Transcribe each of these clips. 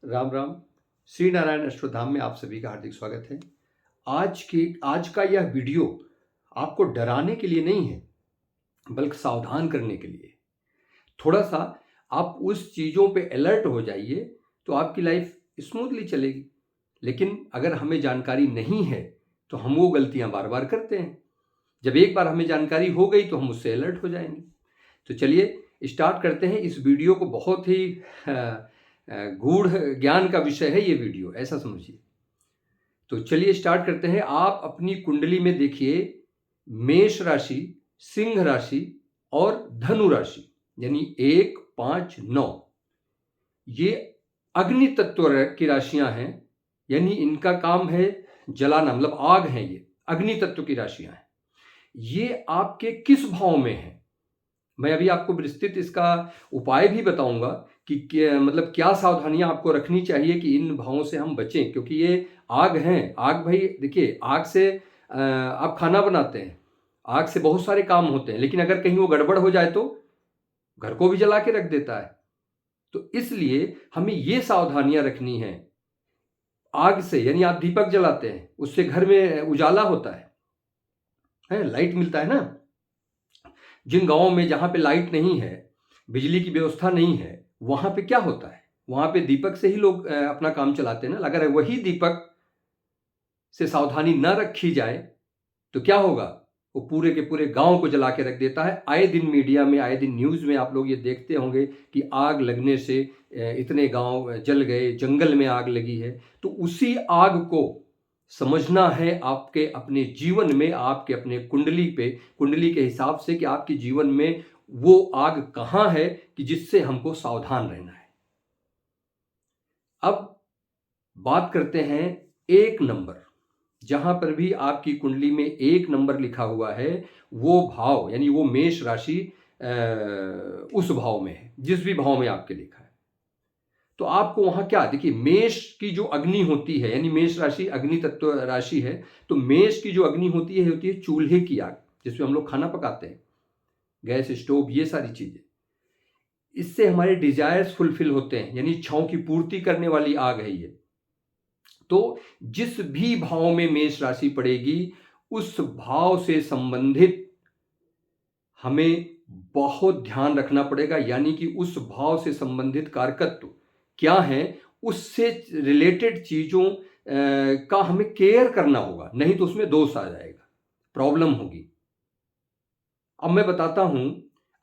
राम राम। श्री नारायण अष्टधाम में आप सभी का हार्दिक स्वागत है। आज का यह वीडियो आपको डराने के लिए नहीं है, बल्कि सावधान करने के लिए। थोड़ा सा आप उस चीज़ों पे अलर्ट हो जाइए तो आपकी लाइफ स्मूथली चलेगी। लेकिन अगर हमें जानकारी नहीं है तो हम वो गलतियां बार बार करते हैं। जब एक बार हमें जानकारी हो गई तो हम उससे अलर्ट हो जाएंगे। तो चलिए स्टार्ट करते हैं इस वीडियो को। बहुत ही गूढ़ ज्ञान का विषय है ये वीडियो, ऐसा समझिए। तो चलिए स्टार्ट करते हैं। आप अपनी कुंडली में देखिए, मेष राशि, सिंह राशि और धनु राशि, यानी 1, 5, 9, ये अग्नि तत्व की राशियां हैं। यानी इनका काम है जलाना, मतलब आग है। ये अग्नि तत्व की राशियां हैं। ये आपके किस भाव में है, मैं अभी आपको विस्तृत इसका उपाय भी बताऊंगा कि मतलब क्या सावधानियां आपको रखनी चाहिए कि इन भावों से हम बचें। क्योंकि ये आग हैं। आग, भाई देखिए, आग से आप खाना बनाते हैं, आग से बहुत सारे काम होते हैं, लेकिन अगर कहीं वो गड़बड़ हो जाए तो घर को भी जला के रख देता है। तो इसलिए हमें ये सावधानियां रखनी है। आग से, यानी आप दीपक जलाते हैं, उससे घर में उजाला होता है, लाइट मिलता है ना। जिन गांवों में जहां पे लाइट नहीं है, बिजली की व्यवस्था नहीं है, वहां पे क्या होता है, वहां पे दीपक से ही लोग अपना काम चलाते हैं ना। अगर वही दीपक से सावधानी न रखी जाए तो क्या होगा, वो पूरे के पूरे गांव को जला के रख देता है। आए दिन मीडिया में, आए दिन न्यूज में आप लोग ये देखते होंगे कि आग लगने से इतने गांव जल गए, जंगल में आग लगी है। तो उसी आग को समझना है आपके अपने जीवन में, आपके अपने कुंडली के हिसाब से, कि आपके जीवन में वो आग कहां है कि जिससे हमको सावधान रहना है। अब बात करते हैं 1 नंबर। जहां पर भी आपकी कुंडली में 1 नंबर लिखा हुआ है, वो भाव, यानी वो मेष राशि उस भाव में है, जिस भी भाव में आपके लिखा है। तो आपको वहां क्या, देखिए, मेष की जो अग्नि होती है, यानी मेष राशि अग्नि तत्व राशि है। तो मेष की जो अग्नि होती है चूल्हे की आग, जिसमें हम लोग खाना पकाते हैं, गैस स्टोव, ये सारी चीजें। इससे हमारे डिजायर्स फुलफिल होते हैं, यानी इच्छाओं की पूर्ति करने वाली आग है ये। तो जिस भी भाव में मेष राशि पड़ेगी, उस भाव से संबंधित हमें बहुत ध्यान रखना पड़ेगा। यानी कि उस भाव से संबंधित कारकत्व क्या है, उससे रिलेटेड चीजों का हमें केयर करना होगा, नहीं तो उसमें दोष आ जाएगा, प्रॉब्लम होगी। अब मैं बताता हूं,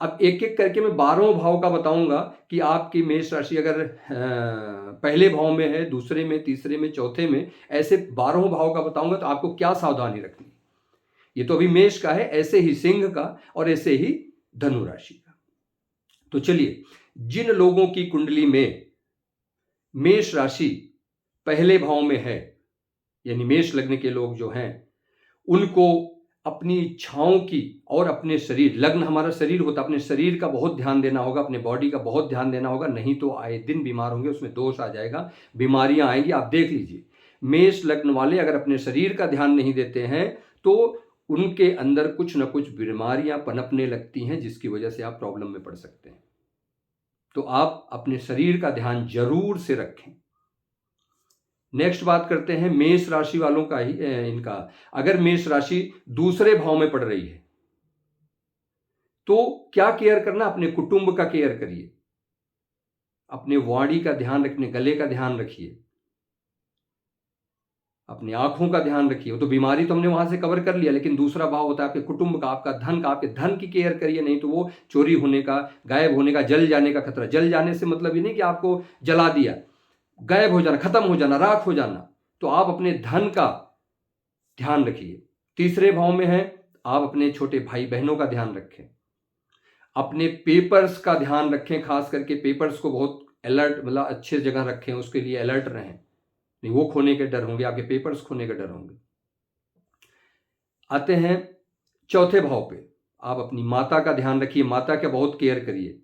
अब एक एक करके मैं 12 भाव का बताऊंगा कि आपकी मेष राशि अगर पहले भाव में है, दूसरे में, तीसरे में, चौथे में, ऐसे 12 भाव का बताऊंगा तो आपको क्या सावधानी रखनी। ये तो अभी मेष का है, ऐसे ही सिंह का और ऐसे ही धनु राशि का। तो चलिए, जिन लोगों की कुंडली में मेष राशि पहले भाव में है, यानी मेष लग्न के लोग जो हैं, उनको अपनी इच्छाओं की और अपने शरीर, लग्न हमारा शरीर होता है, अपने शरीर का बहुत ध्यान देना होगा, अपने बॉडी का बहुत ध्यान देना होगा। नहीं तो आए दिन बीमार होंगे, उसमें दोष आ जाएगा, बीमारियां आएंगी। आप देख लीजिए, मेष लग्न वाले अगर अपने शरीर का ध्यान नहीं देते हैं तो उनके अंदर कुछ ना कुछ बीमारियां पनपने लगती हैं, जिसकी वजह से आप प्रॉब्लम में पड़ सकते हैं। तो आप अपने शरीर का ध्यान जरूर से रखें। नेक्स्ट बात करते हैं मेष राशि वालों का ही, इनका अगर मेष राशि दूसरे भाव में पड़ रही है तो क्या केयर करना, अपने कुटुंब का केयर करिए, अपने वाणी का ध्यान रखने, गले का ध्यान रखिए, अपनी आंखों का ध्यान रखिए। वो तो बीमारी तो हमने वहां से कवर कर लिया, लेकिन दूसरा भाव होता है आपके कुटुंब का, आपका धन का। आपके धन की केयर करिए, नहीं तो वो चोरी होने का, गायब होने का, जल जाने का खतरा। जल जाने से मतलब ये नहीं कि आपको जला दिया, गायब हो जाना, खत्म हो जाना, राख हो जाना। तो आप अपने धन का ध्यान रखिए। तीसरे भाव में है, आप अपने छोटे भाई बहनों का ध्यान रखें, अपने पेपर्स का ध्यान रखें। खास करके पेपर्स को बहुत अलर्ट, मतलब अच्छे जगह रखें, उसके लिए अलर्ट रहें, नहीं वो खोने के डर होंगे, आपके पेपर्स खोने के डर होंगे। आते हैं चौथे भाव पे, आप अपनी माता का ध्यान रखिए, माता का बहुत केयर करिए,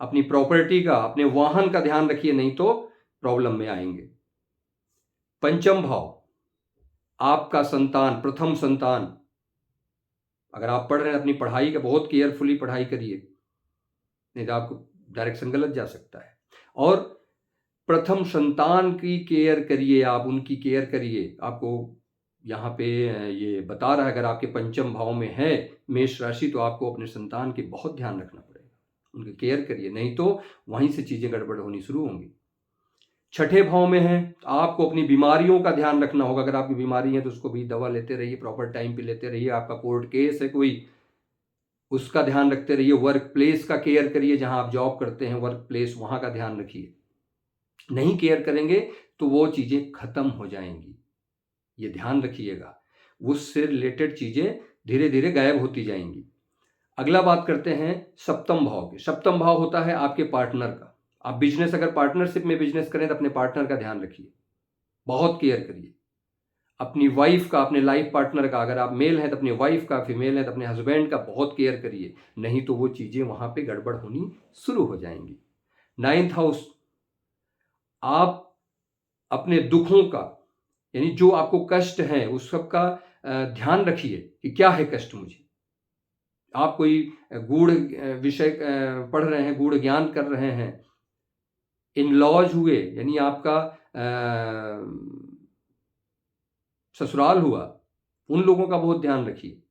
अपनी प्रॉपर्टी का, अपने वाहन का ध्यान रखिए, नहीं तो प्रॉब्लम में आएंगे। पंचम भाव, आपका संतान, प्रथम संतान। अगर आप पढ़ रहे हैं, अपनी पढ़ाई का बहुत केयरफुली पढ़ाई करिए, नहीं तो आपको डायरेक्शन गलत जा सकता है। और प्रथम संतान की केयर करिए, आप उनकी केयर करिए। आपको यहाँ पे ये बता रहा है, अगर आपके पंचम भाव में है मेष राशि तो आपको अपने संतान के बहुत ध्यान रखना पड़ेगा, उनकी केयर करिए, नहीं तो वहीं से चीज़ें गड़बड़ होनी शुरू होंगी। छठे भाव में है, आपको अपनी बीमारियों का ध्यान रखना होगा। अगर आपकी बीमारी है तो उसको भी दवा लेते रहिए, प्रॉपर टाइम पे लेते रहिए। आपका कोर्ट केस है कोई, उसका ध्यान रखते रहिए। वर्क प्लेस का केयर करिए, जहां आप जॉब करते हैं वर्क प्लेस, वहां का ध्यान रखिए। नहीं केयर करेंगे तो वो चीज़ें खत्म हो जाएंगी, ये ध्यान रखिएगा। उससे रिलेटेड चीज़ें धीरे धीरे गायब होती जाएंगी। अगला बात करते हैं सप्तम भाव की। सप्तम भाव होता है आपके पार्टनर का। आप बिजनेस, अगर पार्टनरशिप में बिजनेस करें तो अपने पार्टनर का ध्यान रखिए, बहुत केयर करिए। अपनी वाइफ का, अपने लाइफ पार्टनर का, अगर आप मेल हैं तो अपनी वाइफ का, फीमेल है तो अपने हस्बैंड का बहुत केयर करिए, नहीं तो वो चीज़ें वहाँ पे गड़बड़ होनी शुरू हो जाएंगी। 9th हाउस, आप अपने दुखों का, यानी जो आपको कष्ट है उस सब का ध्यान रखिए कि क्या है कष्ट मुझे। आप कोई गूढ़ विषय पढ़ रहे हैं, गूढ़ ज्ञान कर रहे हैं, इन लॉज हुए, यानी आपका ससुराल हुआ, उन लोगों का बहुत ध्यान रखिए।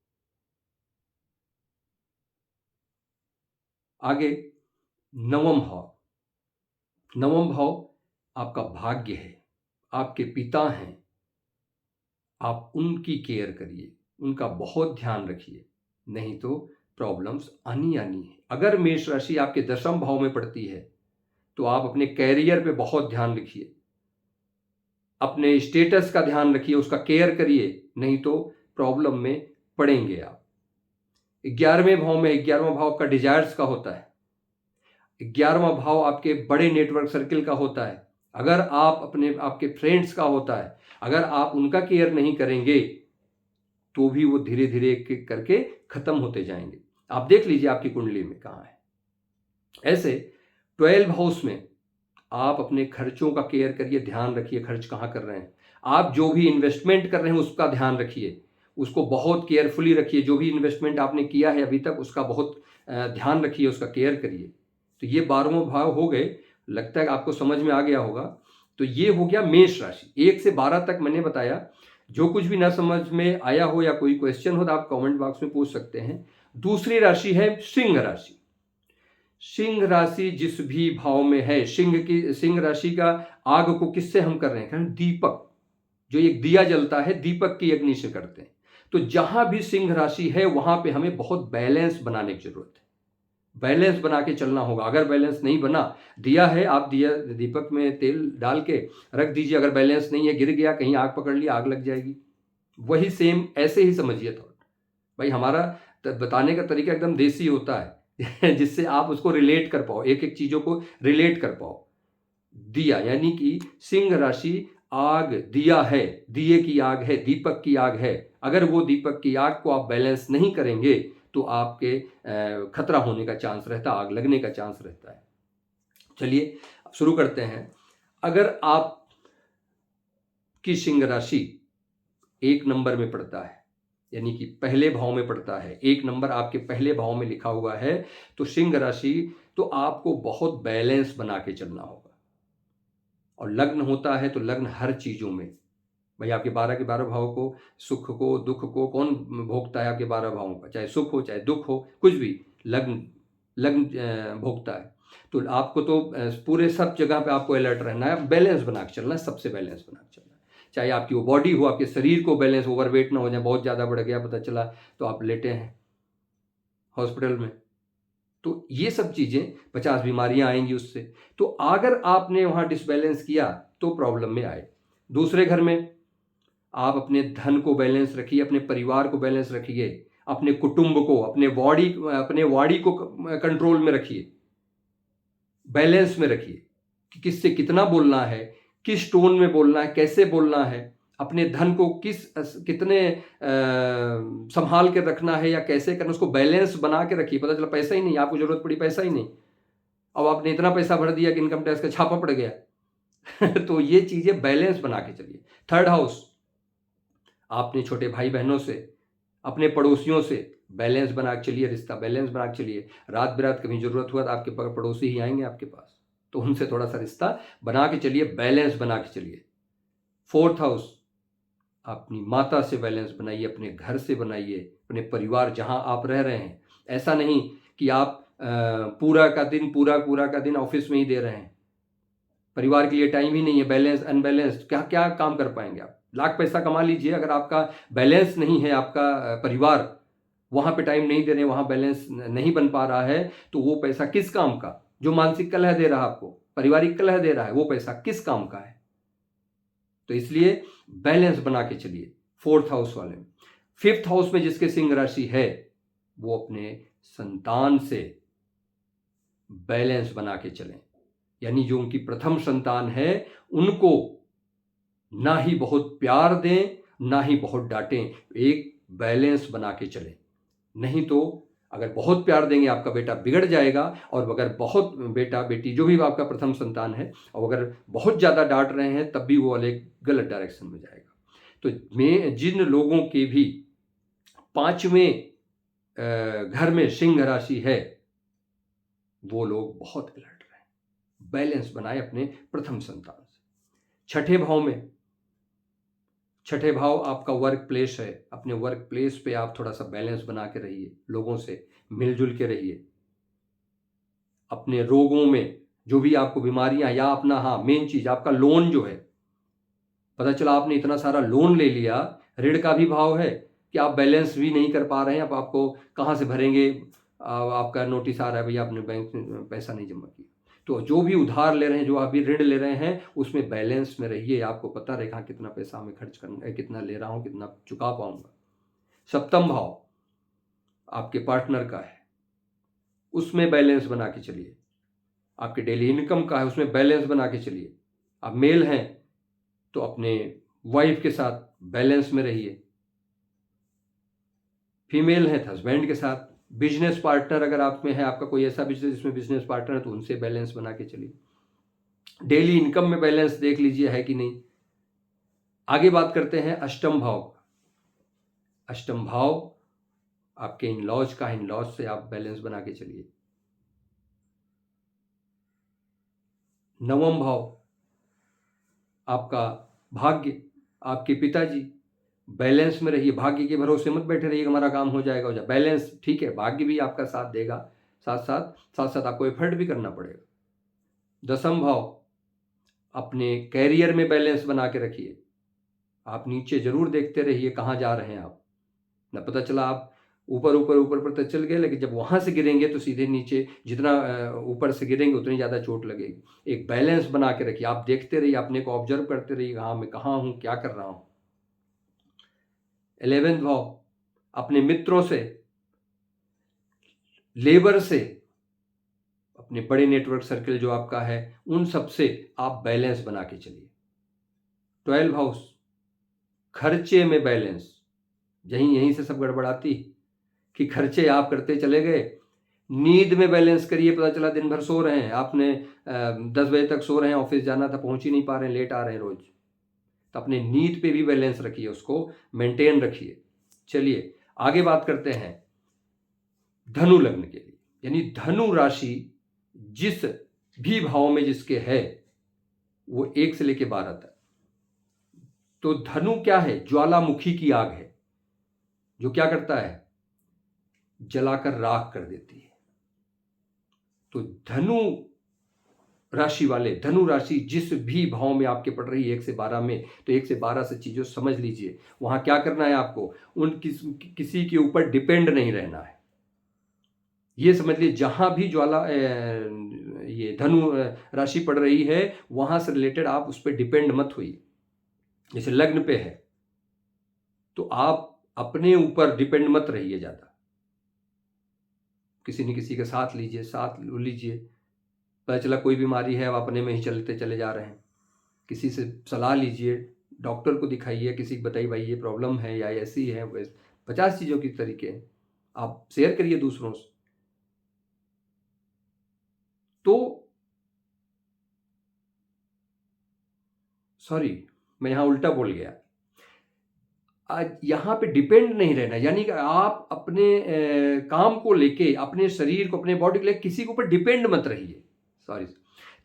आगे नवम भाव। नवम भाव आपका भाग्य है, आपके पिता हैं, आप उनकी केयर करिए, उनका बहुत ध्यान रखिए, नहीं तो प्रॉब्लम्स आनी है। अगर मेष राशि आपके दशम भाव में पड़ती है तो आप अपने कैरियर पे बहुत ध्यान रखिए, अपने स्टेटस का ध्यान रखिए, उसका केयर करिए, नहीं तो प्रॉब्लम में पड़ेंगे आप। 11वें भाव में, 11वां भाव आपका डिजायर्स का होता है। 11वां भाव आपके बड़े नेटवर्क सर्किल का होता है। अगर आप अपने, आपके फ्रेंड्स का होता है, अगर आप उनका केयर नहीं करेंगे तो भी वो धीरे धीरे एक करके खत्म होते जाएंगे। आप देख लीजिए आपकी कुंडली में कहाँ है। ऐसे 12 हाउस में आप अपने खर्चों का केयर करिए, ध्यान रखिए खर्च कहाँ कर रहे हैं। आप जो भी इन्वेस्टमेंट कर रहे हैं उसका ध्यान रखिए, उसको बहुत केयरफुली रखिए। जो भी इन्वेस्टमेंट आपने किया है अभी तक उसका बहुत ध्यान रखिए, उसका केयर करिए। तो ये 12वां भाव हो गए, लगता है आपको समझ में आ गया होगा। तो ये हो गया मेष राशि। 1 से 12 तक मैंने बताया। जो कुछ भी ना समझ में आया हो या कोई क्वेश्चन हो तो आप कमेंट बॉक्स में पूछ सकते हैं। दूसरी राशि है सिंह राशि। सिंह राशि जिस भी भाव में है, सिंह राशि का आग को किससे हम कर रहे हैं? दीपक, जो एक दिया जलता है दीपक की अग्नि से करते हैं। तो जहां भी सिंह राशि है वहां पे हमें बहुत बैलेंस बनाने की जरूरत है, बैलेंस बना के चलना होगा। अगर बैलेंस नहीं बना, दिया है, आप दिया दीपक में तेल डाल के रख दीजिए, अगर बैलेंस नहीं है, गिर गया, कहीं आग पकड़ लिया, आग लग जाएगी। वही सेम ऐसे ही समझिए थॉट। भाई हमारा बताने का तरीका एकदम देसी होता है जिससे आप उसको रिलेट कर पाओ, एक एक चीजों को रिलेट कर पाओ। दिया यानी कि सिंह राशि आग, दिया है, दिए की आग है, दीपक की आग है। अगर वो दीपक की आग को आप बैलेंस नहीं करेंगे तो आपके खतरा होने का चांस रहता है, आग लगने का चांस रहता है। चलिए शुरू करते हैं। अगर आप की सिंह राशि 1 नंबर में पड़ता है, यानी कि पहले भाव में पड़ता है, 1 नंबर आपके पहले भाव में लिखा हुआ है, तो सिंह राशि, तो आपको बहुत बैलेंस बना के चलना होगा। और लग्न होता है तो लग्न हर चीजों में, भाई आपके 12 के 12 भाव को, सुख को दुख को कौन भोगता है? आपके 12 भावों का, चाहे सुख हो चाहे दुख हो, कुछ भी लग्न लग्न भोगता है। तो आपको तो पूरे सब जगह पे आपको अलर्ट रहना है, बैलेंस बना के चलना है, सबसे बैलेंस बना के चलना है। चाहे आपकी वो बॉडी हो, आपके शरीर को बैलेंस, ओवरवेट ना हो जाए, बहुत ज़्यादा बढ़ गया पता चला तो आप लेटे हैं हॉस्पिटल में। तो ये सब चीज़ें, 50 बीमारियां आएंगी उससे। तो अगर आपने वहाँ डिसबैलेंस किया तो प्रॉब्लम में आए। दूसरे घर में आप अपने धन को बैलेंस रखिए, अपने परिवार को बैलेंस रखिए, अपने कुटुंब को, अपने वाणी को कंट्रोल में रखिए, बैलेंस में रखिए कि किससे कितना बोलना है, किस टोन में बोलना है, कैसे बोलना है, अपने धन को कितने संभाल के रखना है या कैसे करना, उसको बैलेंस बना के रखिए। पता चला पैसा ही नहीं, आपको जरूरत पड़ी पैसा ही नहीं, अब आपने इतना पैसा भर दिया कि इनकम टैक्स का छापा पड़ गया तो ये चीजें बैलेंस बना के चलिए। 3rd हाउस, आपने छोटे भाई बहनों से, अपने पड़ोसियों से बैलेंस बना के चलिए, रिश्ता बैलेंस बना के चलिए। रात बिरात कभी जरूरत हुआ तो आपके पड़ोसी ही आएंगे आपके पास, तो उनसे थोड़ा सा रिश्ता बना के चलिए, बैलेंस बना के चलिए। 4th हाउस, अपनी माता से बैलेंस बनाइए, अपने घर से बनाइए, अपने परिवार जहां आप रह रहे हैं। ऐसा नहीं कि आप पूरा का दिन ऑफिस में ही दे रहे हैं, परिवार के लिए टाइम ही नहीं है, बैलेंस अनबैलेंस्ड, क्या क्या काम कर पाएंगे आप? लाख पैसा कमा लीजिए, अगर आपका बैलेंस नहीं है, आपका परिवार वहां पे टाइम नहीं दे रहे, वहां बैलेंस नहीं बन पा रहा है, तो वो पैसा किस काम का? जो मानसिक कलह दे रहा है आपको, पारिवारिक कलह दे रहा है, वो पैसा किस काम का है? तो इसलिए बैलेंस बना के चलिए 4th हाउस वाले में। 5th हाउस में जिसके सिंह राशि है, वो अपने संतान से बैलेंस बना के चलें, यानी जो उनकी प्रथम संतान है उनको ना ही बहुत प्यार दें, ना ही बहुत डांटें, एक बैलेंस बना के चलें। नहीं तो अगर बहुत प्यार देंगे आपका बेटा बिगड़ जाएगा, और अगर बहुत बेटा बेटी जो भी आपका प्रथम संतान है, और अगर बहुत ज़्यादा डांट रहे हैं तब भी वो अलग गलत डायरेक्शन में जाएगा। तो मैं जिन लोगों के भी 5वें घर में सिंह राशि है, वो लोग बहुत अलर्ट रहें, बैलेंस बनाए अपने प्रथम संतान से। 6ठे भाव में, 6ठे भाव आपका वर्क प्लेस है, अपने वर्क प्लेस पे आप थोड़ा सा बैलेंस बना के रहिए, लोगों से मिलजुल के रहिए। अपने रोगों में जो भी आपको बीमारियां, या अपना, हाँ मेन चीज आपका लोन जो है, पता चला आपने इतना सारा लोन ले लिया, ऋण का भी भाव है कि आप बैलेंस भी नहीं कर पा रहे हैं, अब आपको कहाँ से भरेंगे, आपका नोटिस आ रहा है भैया आपने बैंक में पैसा नहीं जमा किया। तो जो भी उधार ले रहे हैं, जो आप भी ऋण ले रहे हैं, उसमें बैलेंस में रहिए, आपको पता रहेगा कितना पैसा हमें खर्च करना है, कितना ले रहा हूँ, कितना चुका पाऊंगा। 7म भाव आपके पार्टनर का है, उसमें बैलेंस बना के चलिए। आपके डेली इनकम का है, उसमें बैलेंस बना के चलिए। आप मेल हैं तो अपने वाइफ के साथ बैलेंस में रहिए, फीमेल है तो हस्बैंड के साथ। बिजनेस पार्टनर अगर आप में है, आपका कोई ऐसा बिजनेस जिसमें बिजनेस पार्टनर है, तो उनसे बैलेंस बना के चलिए। डेली इनकम में बैलेंस देख लीजिए है कि नहीं। आगे बात करते हैं 8म भाव का। 8म भाव आपके इन-लॉज का, इन-लॉज से आप बैलेंस बना के चलिए। 9म भाव आपका भाग्य, आपके पिताजी, बैलेंस में रहिए, भाग्य के भरोसे मत बैठे रहिए हमारा काम हो जाएगा, हो जाए बैलेंस ठीक है, भाग्य भी आपका साथ देगा, साथ साथ आपको एफर्ट भी करना पड़ेगा। 10म भाव अपने कैरियर में बैलेंस बना के रखिए, आप नीचे जरूर देखते रहिए कहाँ जा रहे हैं आप, ना पता चला आप ऊपर पर तो चल गए, लेकिन जब वहां से गिरेंगे तो सीधे नीचे, जितना ऊपर से गिरेंगे उतनी ज़्यादा चोट लगेगी। एक बैलेंस बना के रखिए, आप देखते रहिए, अपने को ऑब्जर्व करते रहिए, हाँ मैं कहाँ हूँ, क्या कर रहा हूँ। 11th भाव अपने मित्रों से, लेबर से, अपने बड़े नेटवर्क सर्कल जो आपका है, उन सब से आप बैलेंस बना के चलिए। 12th हाउस खर्चे में बैलेंस, यहीं से सब गड़बड़ाती कि खर्चे आप करते चले गए। नींद में बैलेंस करिए, पता चला दिन भर सो रहे हैं, आपने 10 बजे तक सो रहे हैं, ऑफिस जाना था, पहुंच ही नहीं पा रहे हैं, लेट आ रहे हैं रोज। तो अपने नींद पे भी बैलेंस रखिए, उसको मेंटेन रखिए। चलिए आगे बात करते हैं धनु लग्न के लिए, यानी धनु राशि जिस भी भाव में जिसके है, वो 1 से लेके 12 तक। तो धनु क्या है? ज्वालामुखी की आग है, जो क्या करता है? जलाकर राख कर देती है। तो धनु राशि वाले, धनु राशि जिस भी भाव में आपके पड़ रही है 1 से 12 में, तो 1 से 12 से चीजों समझ लीजिए, वहां क्या करना है आपको, किसी के ऊपर डिपेंड नहीं रहना है। ये समझ लीजिए, जहां भी ये धनु राशि पड़ रही है, वहां से रिलेटेड आप उस पर डिपेंड मत होइए। जैसे लग्न पे है तो आप अपने ऊपर डिपेंड मत रहिए ज्यादा, किसी न किसी के साथ लीजिए। पता चला कोई बीमारी है, आप अपने में ही चलते चले जा रहे हैं, किसी से सलाह लीजिए, डॉक्टर को दिखाइए, किसी को बताइए भाई ये प्रॉब्लम है या ऐसी है, 50 चीज़ों की तरीके आप शेयर करिए दूसरों से। तो सॉरी, मैं यहाँ उल्टा बोल गया। आज यहाँ पे डिपेंड नहीं रहना, यानी कि आप अपने काम को लेके, अपने शरीर को, अपने बॉडी को लेके किसी के ऊपर डिपेंड मत रहिए। सॉरी,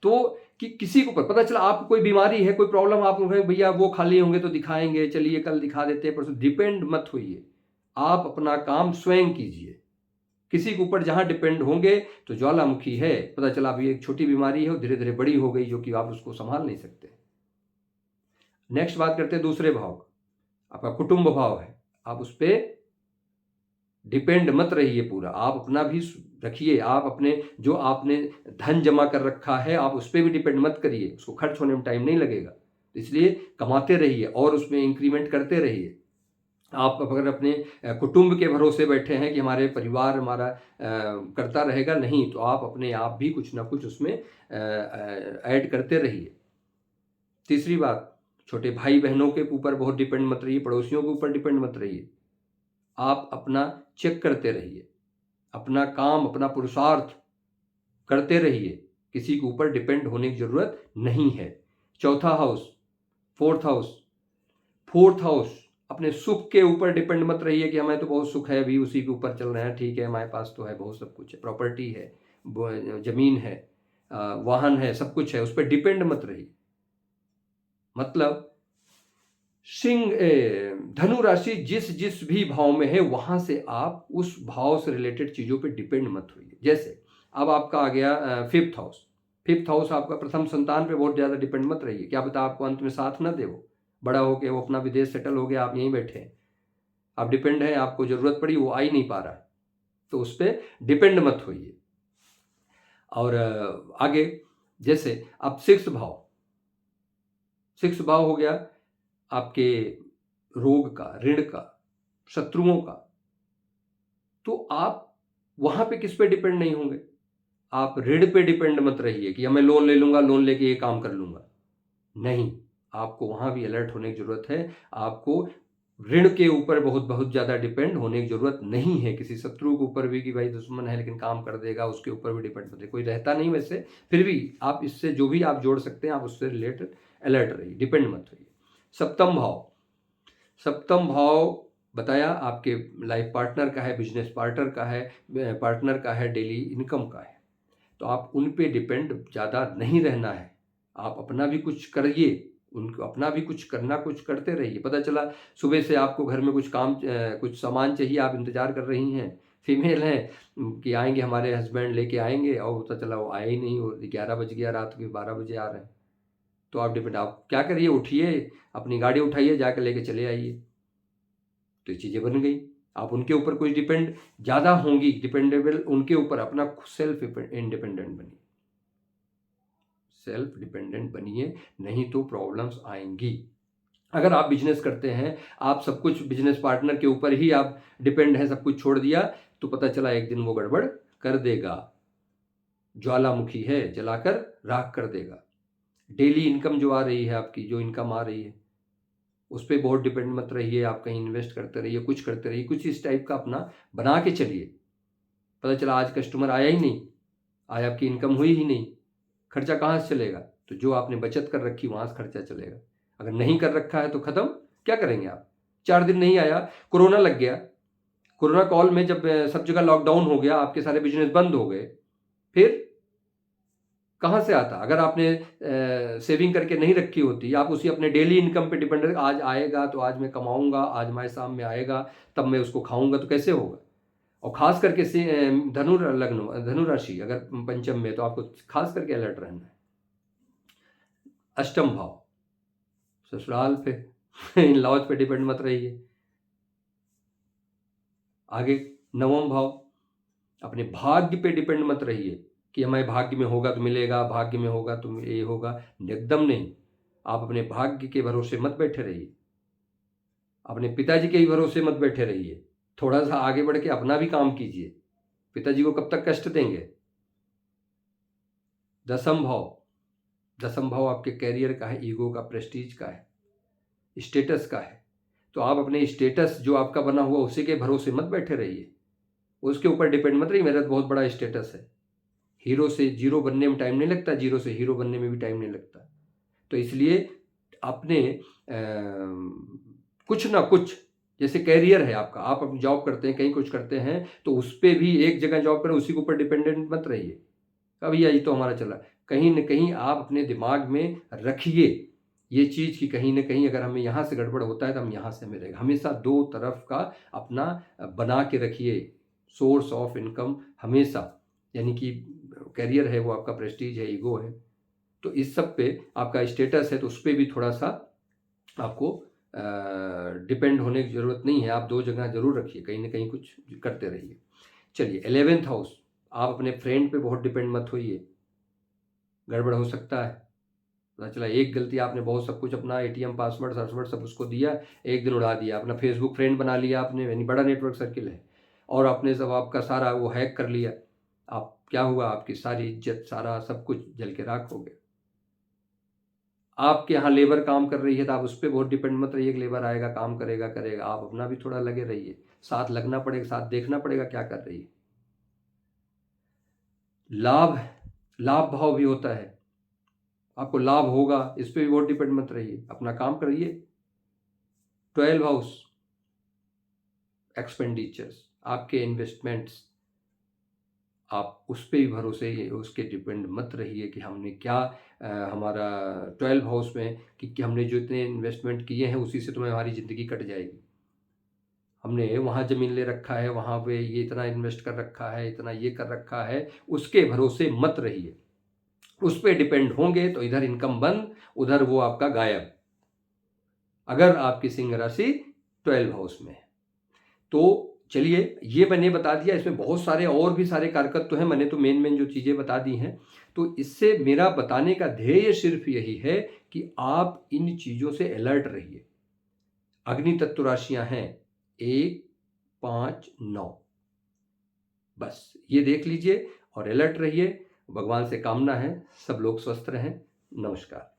तो कि किसी के ऊपर पता चला आपको कोई बीमारी है, कोई प्रॉब्लम, आप भैया वो खाली होंगे तो दिखाएंगे, चलिए कल दिखा देते हैं, परसों, डिपेंड मत होइए। आप अपना काम स्वयं कीजिए। किसी के ऊपर जहां डिपेंड होंगे तो ज्वालामुखी है, पता चला अभी एक छोटी बीमारी है, धीरे धीरे बड़ी हो गई, जो कि आप उसको संभाल नहीं सकते। नेक्स्ट बात करते हैं दूसरे भाव, आपका कुटुंब भाव है, आप उस पर डिपेंड मत रहिए पूरा, आप अपना भी रखिए। आप अपने जो आपने धन जमा कर रखा है आप उस पर भी डिपेंड मत करिए, उसको खर्च होने में टाइम नहीं लगेगा, इसलिए कमाते रहिए और उसमें इंक्रीमेंट करते रहिए। आप अगर अपने कुटुंब के भरोसे बैठे हैं कि हमारे परिवार हमारा करता रहेगा, नहीं, तो आप अपने आप भी कुछ ना कुछ उसमें ऐड करते रहिए। तीसरी बात, छोटे भाई बहनों के ऊपर बहुत डिपेंड मत रहिए, पड़ोसियों के ऊपर डिपेंड मत रहिए। आप अपना चेक करते रहिए, अपना काम, अपना पुरुषार्थ करते रहिए, किसी के ऊपर डिपेंड होने की जरूरत नहीं है। चौथा हाउस, फोर्थ हाउस, अपने सुख के ऊपर डिपेंड मत रहिए कि हमें तो बहुत सुख है, अभी उसी के ऊपर चल रहे हैं, ठीक है, हमारे पास तो है, बहुत सब कुछ है, प्रॉपर्टी है, जमीन है, वाहन है, सब कुछ है, उस पर डिपेंड मत रहिए। मतलब धनु राशि जिस जिस भी भाव में है वहां से आप उस भाव से रिलेटेड चीजों पे डिपेंड मत होइए। जैसे अब आपका आ गया फिफ्थ हाउस आपका प्रथम संतान पे बहुत ज्यादा डिपेंड मत रहिए, क्या पता आपको अंत में साथ ना दे, वो बड़ा हो गया, वो अपना विदेश सेटल हो गया, आप यहीं बैठे हैं, आप डिपेंड हैं, आपको जरूरत पड़ी, वो आ ही नहीं पा रहा, तो उस पर डिपेंड मत होइए। और आगे जैसे अब सिक्स्थ भाव हो गया आपके रोग का, ऋण का, शत्रुओं का, तो आप वहां पे किस पे डिपेंड नहीं होंगे, आप ऋण पे डिपेंड मत रहिए कि मैं लोन ले लूंगा, लोन लेके ये काम कर लूंगा, नहीं, आपको वहां भी अलर्ट होने की जरूरत है। आपको ऋण के ऊपर बहुत ज्यादा डिपेंड होने की जरूरत नहीं है, किसी शत्रु के ऊपर भी कि भाई दुश्मन है लेकिन काम कर देगा, उसके ऊपर भी डिपेंड मत रहिए, कोई रहता नहीं वैसे, फिर भी आप इससे जो भी आप जोड़ सकते हैं आप उससे रिलेटेड अलर्ट रहिए, डिपेंड मत होइए। सप्तम भाव बताया आपके लाइफ पार्टनर का है, बिजनेस पार्टनर का है, डेली इनकम का है, तो आप उन पे डिपेंड ज़्यादा नहीं रहना है, आप अपना भी कुछ करिए, उनको अपना भी कुछ करते रहिए। पता चला सुबह से आपको घर में कुछ सामान चाहिए, आप इंतजार कर रही हैं, फीमेल हैं कि आएंगे हमारे हस्बैंड लेके आएंगे, और पता चला वो आए ही नहीं, वो 11 बज गया, रात के 12 बजे आ रहे हैं, तो आप क्या करिए, उठिए, अपनी गाड़ी उठाइए, जाकर लेके चले आइए, तो ये चीज़ें बन गई। आप उनके ऊपर कुछ डिपेंड ज़्यादा होंगी, डिपेंडेबल उनके ऊपर, अपना सेल्फ डिपेंडेंट बनिए, नहीं तो प्रॉब्लम्स आएंगी। अगर आप बिजनेस करते हैं, आप सब कुछ बिजनेस पार्टनर के ऊपर ही आप डिपेंड है, सब कुछ छोड़ दिया, तो पता चला एक दिन वो गड़बड़ कर देगा, ज्वालामुखी है, जलाकर राख कर देगा। डेली इनकम जो आ रही है, आपकी जो इनकम आ रही है, उस पर बहुत डिपेंड मत रहिए, आप कहीं इन्वेस्ट करते रहिए, कुछ करते रहिए, कुछ इस टाइप का अपना बना के चलिए। पता चला आज कस्टमर आया ही नहीं, आज आपकी इनकम हुई ही नहीं, खर्चा कहाँ से चलेगा, तो जो आपने बचत कर रखी वहां से खर्चा चलेगा। अगर नहीं कर रखा है तो खत्म, क्या करेंगे आप, 4 दिन नहीं आया, कोरोना लग गया, कोरोना कॉल में जब सब जगह लॉकडाउन हो गया, आपके सारे बिजनेस बंद हो गए, फिर कहाँ से आता। अगर आपने सेविंग करके नहीं रखी होती, आप उसी अपने डेली इनकम पे डिपेंड, आज आएगा तो आज मैं कमाऊंगा, आज हमारे शाम में आएगा तब मैं उसको खाऊंगा, तो कैसे होगा। और खास करके से धनु राशि अगर पंचम में, तो आपको खास करके अलर्ट रहना है। अष्टम भाव, ससुराल पे इन लॉज पे डिपेंड मत रहिए। आगे नवम भाव, अपने भाग्य पे डिपेंड मत रहिए कि हमारे भाग्य में होगा तो मिलेगा, भाग्य में होगा तो ये होगा, एकदम नहीं। आप अपने भाग्य के भरोसे मत बैठे रहिए, अपने पिताजी के ही भरोसे मत बैठे रहिए, थोड़ा सा आगे बढ़ के अपना भी काम कीजिए, पिताजी को कब तक कष्ट देंगे। दसम भाव आपके कैरियर का है, ईगो का, प्रेस्टीज का है, स्टेटस का है, तो आप अपने स्टेटस जो आपका बना हुआ उसी के भरोसे मत बैठे रहिए, उसके ऊपर डिपेंड मत रहिए। मेरा तो बहुत बड़ा स्टेटस है, हीरो से जीरो बनने में टाइम नहीं लगता, जीरो से हीरो बनने में भी टाइम नहीं लगता। तो इसलिए अपने कुछ ना कुछ, जैसे कैरियर है आपका, आप अपनी जॉब करते हैं, कहीं कुछ करते हैं, तो उस पर भी एक जगह जॉब करें, उसी के ऊपर डिपेंडेंट मत रहिए। अभी यही तो हमारा चला। कहीं न कहीं आप अपने दिमाग में रखिए ये चीज़ कि कहीं न कहीं अगर हमें यहाँ से गड़बड़ होता है तो हम यहाँ से हमें रहेगा। हमेशा 2 तरफ का अपना बना के रखिए सोर्स ऑफ इनकम हमेशा, यानी कि करियर है वो आपका, प्रेस्टीज है, ईगो है, तो इस सब पे आपका स्टेटस है तो उस पे भी थोड़ा-सा आपको डिपेंड होने की ज़रूरत नहीं है। आप 2 जगह ज़रूर रखिए, कहीं न कहीं कुछ करते रहिए। चलिए 11th हाउस, आप अपने फ्रेंड पे बहुत डिपेंड मत होइए, गड़बड़ हो सकता है। पता चला एक गलती आपने बहुत सब कुछ अपना एटीएम पासवर्ड सब उसको दिया, एक दिन उड़ा दिया, अपना फेसबुक फ्रेंड बना लिया आपने, यानी बड़ा नेटवर्क सर्किल है, और आपने सब आपका सारा वो हैक कर लिया। आप क्या हुआ, आपकी सारी इज्जत, सारा सब कुछ जल के राख हो गया। आपके यहाँ लेबर काम कर रही है तो आप उस पर बहुत डिपेंड मत रहिए कि लेबर आएगा काम करेगा करेगा। आप अपना भी थोड़ा लगे रहिए, साथ लगना पड़ेगा, साथ देखना पड़ेगा क्या कर रही है। लाभ, लाभ भाव भी होता है, आपको लाभ होगा इस पर भी बहुत डिपेंड मत रहिए, अपना काम करिए। 12 हाउस, एक्सपेंडिचर्स, आपके इन्वेस्टमेंट्स, आप उस पर भी भरोसे उसके डिपेंड मत रहिए कि हमने क्या हमारा 12 हाउस में कि हमने जो इतने इन्वेस्टमेंट किए हैं उसी से तुम्हें हमारी ज़िंदगी कट जाएगी, हमने वहाँ ज़मीन ले रखा है, वहाँ पे ये इतना इन्वेस्ट कर रखा है, इतना ये कर रखा है, उसके भरोसे मत रहिए। उस पर डिपेंड होंगे तो इधर इनकम बंद, उधर वो आपका गायब, अगर आपकी सिंह राशि 12 हाउस में है। तो चलिए ये मैंने बता दिया, इसमें बहुत सारे और भी सारे कारकत्व हैं, मैंने तो मेन जो चीज़ें बता दी हैं। तो इससे मेरा बताने का ध्येय सिर्फ यही है कि आप इन चीज़ों से अलर्ट रहिए। अग्नि तत्व राशियां हैं 1, 5, 9, बस ये देख लीजिए और अलर्ट रहिए। भगवान से कामना है सब लोग स्वस्थ रहें। नमस्कार।